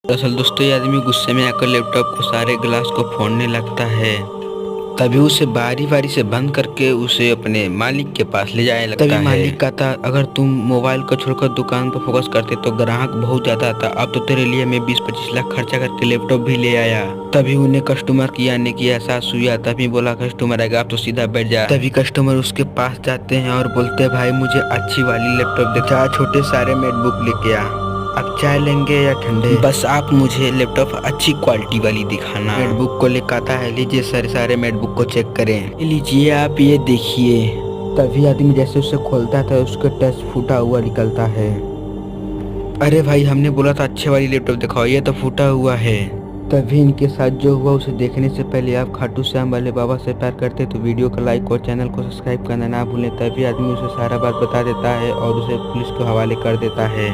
दरअसल दोस्तों ये आदमी गुस्से में आकर लैपटॉप को सारे ग्लास को फोड़ने लगता है। तभी उसे बारी बारी से बंद करके उसे अपने मालिक के पास ले जाने लगता है। तभी मालिक कहता, अगर तुम मोबाइल को छोड़कर दुकान पर फोकस करते तो ग्राहक बहुत ज्यादा आता। अब तो तेरे लिए मैं 20-25 लाख खर्चा करके लैपटॉप भी ले आया। तभी उन्हें कस्टमर की आने की एहसास हुआ। तभी बोला, कस्टमर आएगा आप तो सीधा बैठ जा। तभी कस्टमर उसके पास जाते हैं और बोलते हैं, भाई मुझे अच्छी वाली लैपटॉप दिखा, छोटे सारे मैकबुक लेके आ। आप चाय लेंगे या ठंडे? बस आप मुझे लैपटॉप अच्छी क्वालिटी वाली दिखाना। मैकबुक को लेकर आता है, लीजिए सारे मैकबुक को चेक करें। लीजिए आप ये देखिए। तभी आदमी जैसे उसे खोलता था उसका टच फूटा हुआ निकलता है। अरे भाई हमने बोला था अच्छे वाली लैपटॉप दिखाओ, ये तो फूटा हुआ है। तभी इनके साथ जो हुआ उसे देखने से पहले आप खाटू श्याम वाले बाबा से प्यार करते तो वीडियो को लाइक और चैनल को सब्सक्राइब करना ना भूलें। तभी आदमी उसे सारा बात बता देता है और उसे पुलिस के हवाले कर देता है।